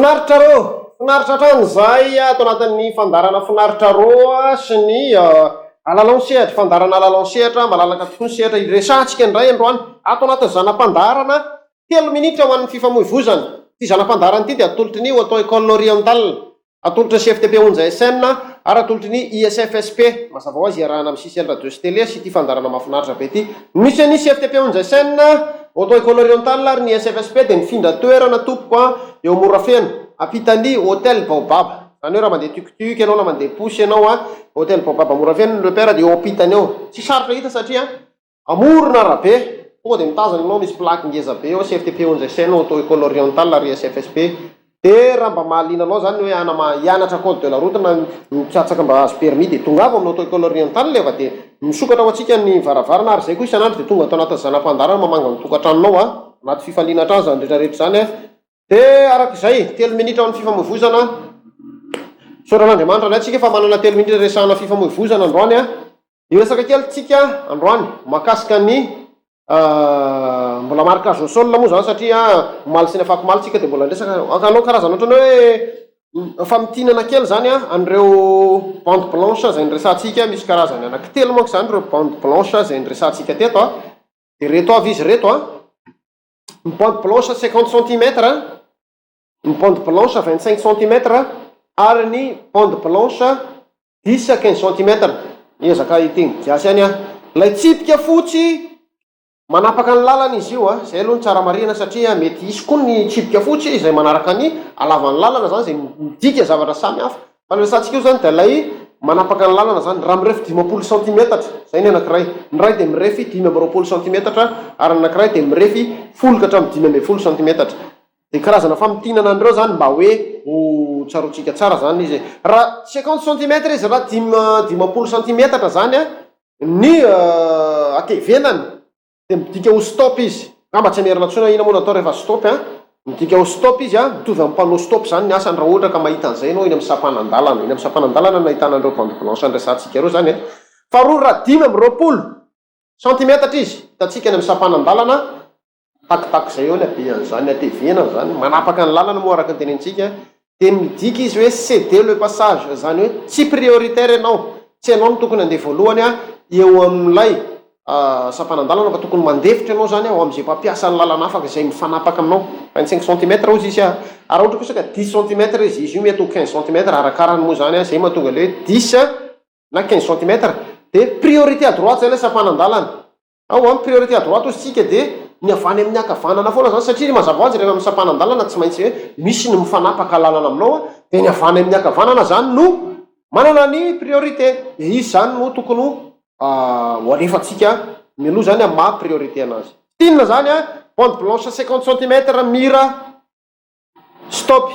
Finaritra rô, finaritra hatrany zay ato anatin'ny fandarana finaritra rô sy ny alalao sehatra, fandarana alalao sehatra, malalaka tokoa ny sehatra iresantsika indray androany ato anatin'ny zanam-pandarana 3 minitra ho an'ny fifamoivoizana. Ty zanam-pandarana ity dia atolotry ny atao école orientale, atolotry ny CFTP 11SN ary atolotry ny ISFSP. Mazava ho azy iarahana amin'ny CCL radio sy télé sy ity fandarana mahafinaritra be ity. Misy ny CFTP 11SN, atao école orientale ary ny ISFSP dia mifindra toerana tompoko eo Morafeno, ampitany hôtel Baobab. Zany hoe raha mandeha tukutuk ianao na mandeha posy ianao hôtel Baobab Morafeno le père dia eo ampitany eo. Tsy sarotra hita satria amorona arabe. Tonga dia mitazana ianao misy plaque ngeza be eo CFTP 11SN atao école orientale ary ISFSP. Dia raha mba mahaliana anao zany hoe hianatra code de la route na mikatsaka mba azo permis dia tongava aminao atao école orientale leva dia misokatra ho antsika ny varavarana ary zay koa isan'andro dia tonga atao anatin'ny zanam-pandarana mamanga ny tokantranonao anaty fifaliana trano zany rehetrarehetra zany dia arak'izay 3 minitra amin'ny fifamoivoizana. Soran'Andriamanitra ny atsika fa manana 3 minitra resahana fifamoivoizana androany hiresaka kely tsika androany makasika ny mbola marika azo sol moa zany satria maly sy ny afako maly tsika dia mbola resaka anao karazana ohatrany hoe famitinana kely zany an'ireo bande blanche zay nyresantsika misy karazany anankitelo moa zany ireo bande blanche zay nyresantsika teto dia reto avy izy reto ny bande blanche 50 cm, ny bande blanche 25 cm ary ny bande blanche 10 à 15 cm. Ezaka iteny jiasy any lay tsipika fotsy manapaka ny lalana izy io zay aloha ny tsara marina satria mety isy koa ny tsipika fotsy izay manaraka ny alavan'ny lalana zany zay midika zavatra samy hafa. Fa ny resantsika io zany dia lay manapaka ny lalana zany raha mirefy 20 cm zay ny anankiray, ny ray dia mirefy 5 cm ary anankiray dia mirefy foloka hatramin'ny 5 cm. Dia karazana famitinana andreo zany mba hoe ho tsarotsika tsara zany izy. Raha 50 cm izy raha 10 cm zany ny akevenany dia midika ho stop izy. Mba tsy amerina tsona ina moa natao rehefa stop midika ho stop izy mitovy amin'ny mpanao stop zany ny asany raha ohatra ka mahita an'izay ianao eny amin'ny sapanandalana, eny amin'ny sapanandalana no ahitanandreo bande blanche nyresantsika ireo zany faharoa raha 5 cm izy hitantsika eny amin'ny sapanandalana takitak zay eo ny abean'izany atevenany zany manapaka ny lalana moa araka ny tenentsika dia midika izy hoe céder le passage zany hoe tsy prioritaire ianao, tsy ianao no tokony handeha voalohany eo amin'ilay sapanandalana fa tokony mandefitra ianao zany ao amin'izay mpampiasa ny lalana afaka izay mifanapaka aminao. 25 cm ozy izy ary ohatra kosa ka 10 cm izy io mety ho 15 cm arakarany moa zany zay mahatonga le 10 na 15 cm dia priorité à droite zay ilay sapanandalana ao amin'ny priorité à droite ozy tsika dia ny avany amin'ny akavanana foana zany satria mazava ho azy rehefa amin'ny sapanandalana tsy maintsy hoe misy ny mifanapaka lalana aminao dia ny avany amin'ny akavanana zany no manana ny priorité. Izy zany no tokony ho alefatsika mialoha zany maha priorité anazy. Tinina zany bande blanche 50 cm mira stop,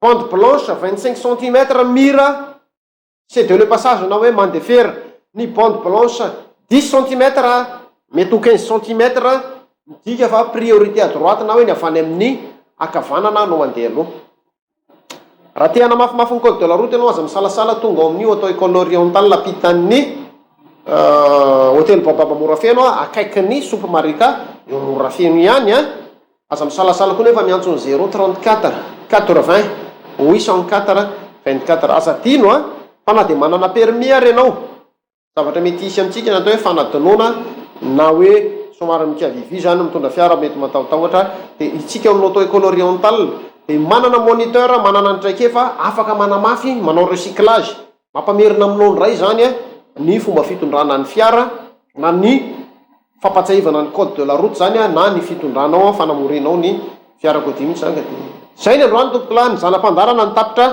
bande blanche 25 cm mira céder le passage na hoe mandefera, ny bande blanche 10 cm mety ho 15 cm midika fa priorité à droite na hoe ny avany amin'ny akavanana no mandeha aloha. Raha te hanamafimafy ny code de la route ianao aza misalasala tonga ao amin'io atao école orientale apitan'ny hôtel Baobab Morafeno akaikin'ny Sopo Marika eo Morafeno ihany aza misalasala koa nefa miantsony 034 80 804 24 aza tino fa na dia manana permis ary ianao zavatra mety isy amintsika natao hoe fanadinoana na hoe somary mikiavivi zany mitondra fiara mety matahotahotra dia itsika aminao atao école orientale dia manana moniteur manana nytraikefa afaka manamafy manao recyclage mampamerina aminao ndray zany ny fomba fitondrana ny fiara na ny fampatsahivana ny code de la route zany na ny fitondranao fanamorinao ny fiarakodia mihitsy zany. Zay ny androany tompoko lahy ny zanam-pandarana ny tapitra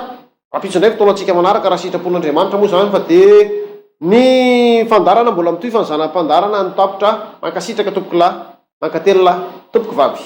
rapitso ndray fotoana antsika manaraka raha sitrapon'Andriamanitra moa zany fa dia ny fandarana mbola mitohy fa ny zanam-pandarana ny tapitra mankasitraka tompoko lahy mankatelo lahy tompoko vavy.